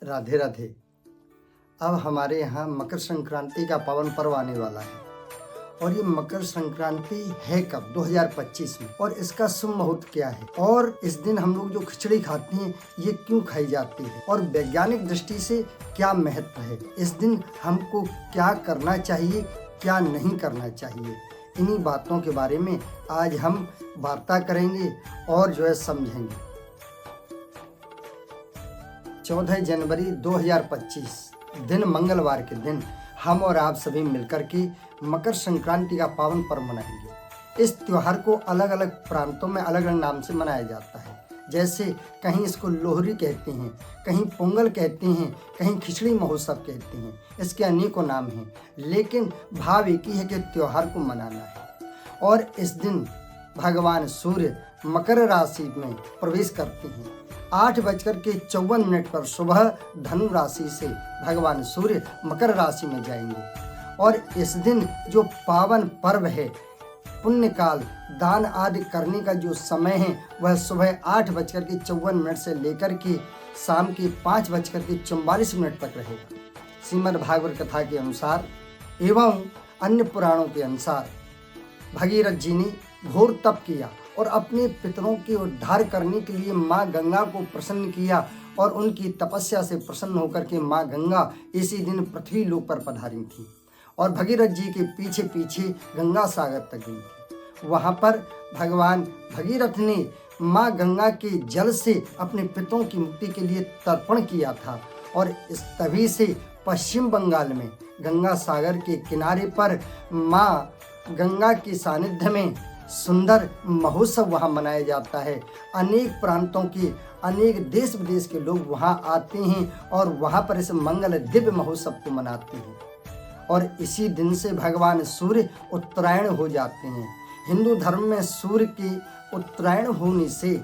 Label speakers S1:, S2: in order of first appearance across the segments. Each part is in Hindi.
S1: राधे राधे। अब हमारे यहाँ मकर संक्रांति का पावन पर्व आने वाला है और ये मकर संक्रांति है कब? 2025 में। और इसका शुभ मुहूर्त क्या है और इस दिन हम लोग जो खिचड़ी खाते हैं ये क्यों खाई जाती है और वैज्ञानिक दृष्टि से क्या महत्व है, इस दिन हमको क्या करना चाहिए, क्या नहीं करना चाहिए, इन्हीं बातों के बारे में आज हम वार्ता करेंगे और जो है समझेंगे। 14 जनवरी 2025 दिन मंगलवार के दिन हम और आप सभी मिलकर के मकर संक्रांति का पावन पर्व मनाएंगे। इस त्योहार को अलग अलग प्रांतों में अलग अलग नाम से मनाया जाता है। जैसे कहीं इसको लोहरी कहते हैं, कहीं पोंगल कहते हैं, कहीं खिचड़ी महोत्सव कहते हैं। इसके अनेकों नाम हैं, लेकिन भाव एक ही है कि त्योहार को मनाना है। और इस दिन भगवान सूर्य मकर राशि में प्रवेश करते हैं। 8:54 पर सुबह धनु राशि से भगवान सूर्य मकर राशि में जाएंगे। और इस दिन जो पावन पर्व है, पुण्य काल, दान आदि करने का जो समय है वह सुबह 8:54 से लेकर के शाम के 5:44 तक रहेगा। श्रीमद् भागवत कथा के अनुसार एवं अन्य पुराणों के अनुसार भगीरथ जी ने घोर तप किया और अपने पितरों के उद्धार करने के लिए माँ गंगा को प्रसन्न किया और उनकी तपस्या से प्रसन्न होकर के माँ गंगा इसी दिन पृथ्वी लोक पर पधारी थी और भगीरथ जी के पीछे पीछे गंगा सागर तक गई थी। वहाँ पर भगवान भगीरथ ने माँ गंगा के जल से अपने पितरों की मुक्ति के लिए तर्पण किया था और इस तभी से पश्चिम बंगाल में गंगा सागर के किनारे पर माँ गंगा के सानिध्य में सुंदर महोत्सव वहाँ मनाया जाता है। अनेक प्रांतों के, अनेक देश विदेश के लोग वहाँ आते हैं और वहाँ पर इस मंगल दिव्य महोत्सव को मनाते हैं। और इसी दिन से भगवान सूर्य उत्तरायण हो जाते हैं। हिंदू धर्म में सूर्य के उत्तरायण होने से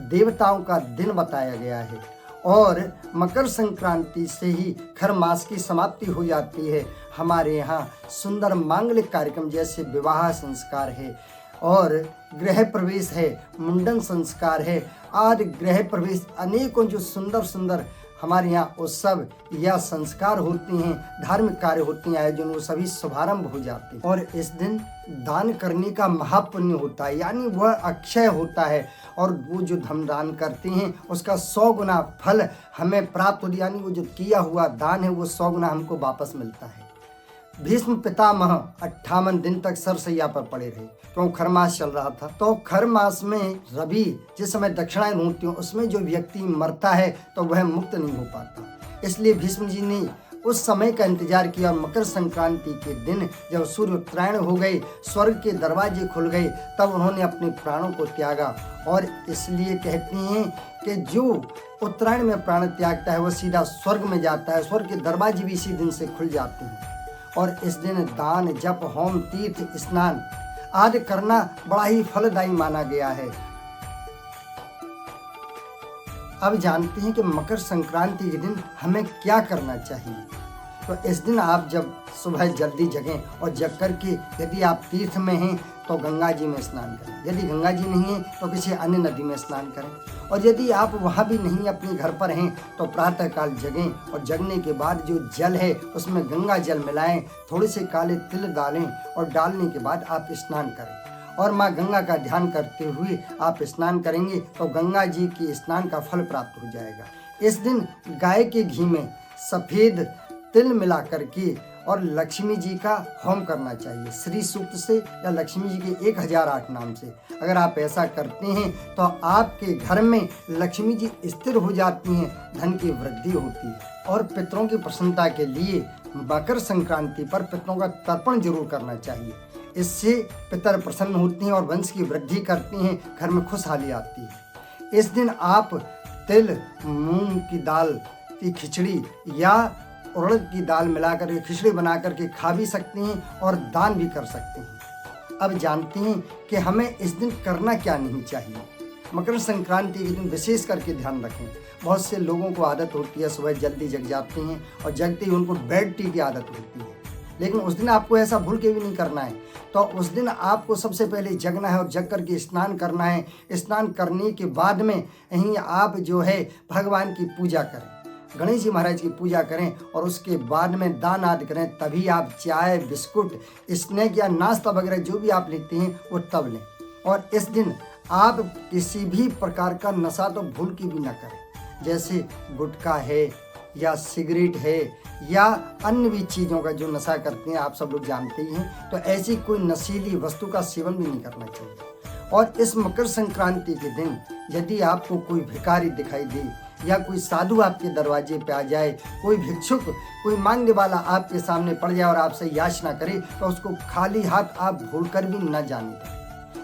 S1: देवताओं का दिन बताया गया है और मकर संक्रांति से ही खर मास की समाप्ति हो जाती है। हमारे यहाँ सुंदर मांगलिक कार्यक्रम जैसे विवाह संस्कार है और गृह प्रवेश है, मुंडन संस्कार है, आदि गृह प्रवेश, अनेकों जो सुंदर सुंदर हमारे यहाँ उत्सव या संस्कार होते हैं, धार्मिक कार्य होते हैं, आयोजन, वो सभी शुभारंभ हो जाते हैं। और इस दिन दान करने का महापुण्य होता है, यानी वह अक्षय होता है और वो जो हम दान करते हैं उसका 100 गुना फल हमें प्राप्त होता है, यानी वो जो किया हुआ दान है वो 100 गुना हमको वापस मिलता है। भीष्म पितामह 58 दिन तक सरसैया पर पड़े रहे क्यों खरमास चल रहा था। तो खरमास में रवि जिस समय दक्षिणाएं होती हैं उसमें जो व्यक्ति मरता है तो वह मुक्त नहीं हो पाता। इसलिए भीष्म जी ने उस समय का इंतजार किया और मकर संक्रांति के दिन जब सूर्य उत्तरायण हो गए, स्वर्ग के दरवाजे खुल गए, तब उन्होंने अपने प्राणों को त्यागा। और इसलिए कहते हैं कि जो उत्तरायण में प्राण त्यागता है वह सीधा स्वर्ग में जाता है। स्वर्ग के दरवाजे भी इसी दिन से खुल जाते हैं। और इस दिन दान, जप, होम, तीर्थ, स्नान आदि करना बड़ा ही फलदायी माना गया है। अब जानते हैं कि मकर संक्रांति के दिन हमें क्या करना चाहिए। तो इस दिन आप जब सुबह जल्दी जगें और जग करके यदि आप तीर्थ में हैं तो गंगा जी में स्नान करें, यदि गंगा जी नहीं है तो किसी अन्य नदी में स्नान करें। और यदि आप वहाँ भी नहीं अपने घर पर हैं तो प्रातःकाल जगें और जगने के बाद जो जल है उसमें गंगा जल मिलाएं, थोड़े से काले तिल डालें और डालने के बाद आप स्नान करें और माँ गंगा का ध्यान करते हुए आप स्नान करेंगे तो गंगा जी के स्नान का फल प्राप्त हो जाएगा। इस दिन गाय के घी में सफ़ेद तिल मिला करके और लक्ष्मी जी का होम करना चाहिए, श्री सूक्त से या लक्ष्मी जी के 1008 नाम से। अगर आप ऐसा करते हैं तो आपके घर में लक्ष्मी जी स्थिर हो जाती हैं, धन की वृद्धि होती है। और पितरों की प्रसन्नता के लिए मकर संक्रांति पर पितरों का तर्पण जरूर करना चाहिए। इससे पितर प्रसन्न होते हैं और वंश की वृद्धि करते हैं, घर में खुशहाली आती है। इस दिन आप तिल, मूंग की दाल की खिचड़ी या उड़द की दाल मिलाकर के खिचड़ी बना करके खा भी सकते हैं और दान भी कर सकते हैं। अब जानते हैं कि हमें इस दिन करना क्या नहीं चाहिए। मकर संक्रांति के दिन विशेष करके ध्यान रखें। बहुत से लोगों को आदत होती है सुबह जल्दी जग जाते हैं और जगते ही उनको बेड टी की आदत होती है, लेकिन उस दिन आपको ऐसा भूल के भी नहीं करना है। तो उस दिन आपको सबसे पहले जगना है और जग करके स्नान करना है। स्नान करने के बाद में यहीं आप जो है भगवान की पूजा करें। गणेश जी महाराज की पूजा करें और उसके बाद में दान आदि करें, तभी आप चाय, बिस्कुट, स्नैक या नाश्ता वगैरह जो भी आप लेते हैं वो तब लें। और इस दिन आप किसी भी प्रकार का नशा तो भूल के भी ना करें, जैसे गुटखा है या सिगरेट है या अन्य भी चीज़ों का जो नशा करते हैं, आप सब लोग जानते ही हैं। तो ऐसी कोई नशीली वस्तु का सेवन भी नहीं करना चाहिए। और इस मकर संक्रांति के दिन यदि आपको कोई भिखारी दिखाई दे या कोई साधु आपके दरवाजे पे आ जाए, कोई भिक्षुक, कोई मांगने वाला आपके सामने पड़ जाए और आपसे याचना करे, तो उसको खाली हाथ आप भूल कर भी न जाने दें।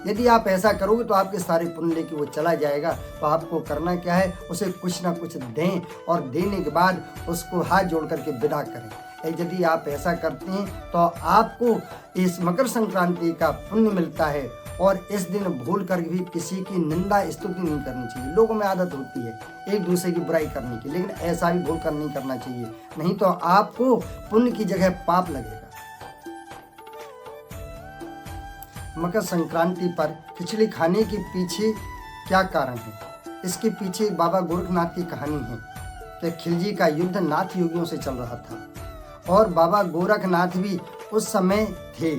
S1: यदि आप ऐसा करोगे तो आपके सारे पुण्य लेके वो चला जाएगा। तो आपको करना क्या है, उसे कुछ ना कुछ दें और देने के बाद उसको हाथ जोड़ करके विदा करें। यदि आप ऐसा करते हैं तो आपको इस मकर संक्रांति का पुण्य मिलता है। और इस दिन भूल कर भी किसी की निंदा स्तुति नहीं करनी चाहिए। लोगों में आदत होती है एक दूसरे की बुराई करने की, लेकिन ऐसा भी भूल कर नहीं करना चाहिए, नहीं तो आपको पुण्य की जगह पाप लगेगा। मकर संक्रांति पर खिचड़ी खाने के पीछे क्या कारण है? इसके पीछे बाबा गोरखनाथ की कहानी है कि खिलजी का युद्ध नाथ योगियों से चल रहा था और बाबा गोरखनाथ भी उस समय थे।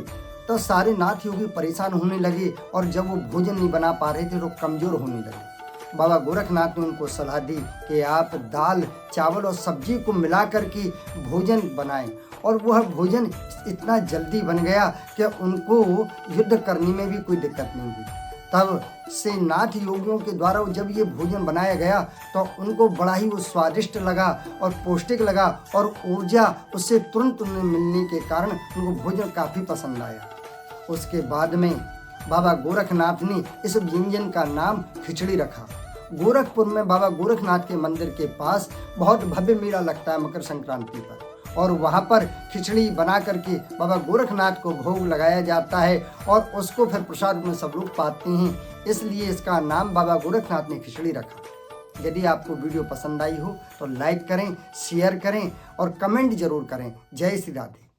S1: तो सारे नाथ योगी परेशान होने लगे और जब वो भोजन नहीं बना पा रहे थे तो कमज़ोर होने लगे। बाबा गोरखनाथ ने उनको सलाह दी कि आप दाल, चावल और सब्जी को मिला कर के भोजन बनाएं। और वह भोजन इतना जल्दी बन गया कि उनको युद्ध करने में भी कोई दिक्कत नहीं हुई। तब से नाथ योगियों के द्वारा जब ये भोजन बनाया गया तो उनको बड़ा ही वो स्वादिष्ट लगा और पौष्टिक लगा और ऊर्जा उससे तुरंत उन्हें मिलने के कारण उनको भोजन काफ़ी पसंद आया। उसके बाद में बाबा गोरखनाथ ने इस व्यंजन का नाम खिचड़ी रखा। गोरखपुर में बाबा गोरखनाथ के मंदिर के पास बहुत भव्य मेला लगता है मकर संक्रांति पर, और वहाँ पर खिचड़ी बना करके बाबा गोरखनाथ को भोग लगाया जाता है और उसको फिर प्रसाद में सब लोग पाते हैं, इसलिए इसका नाम बाबा गोरखनाथ ने खिचड़ी रखा। यदि आपको वीडियो पसंद आई हो तो लाइक करें, शेयर करें और कमेंट जरूर करें। जय श्री राधे।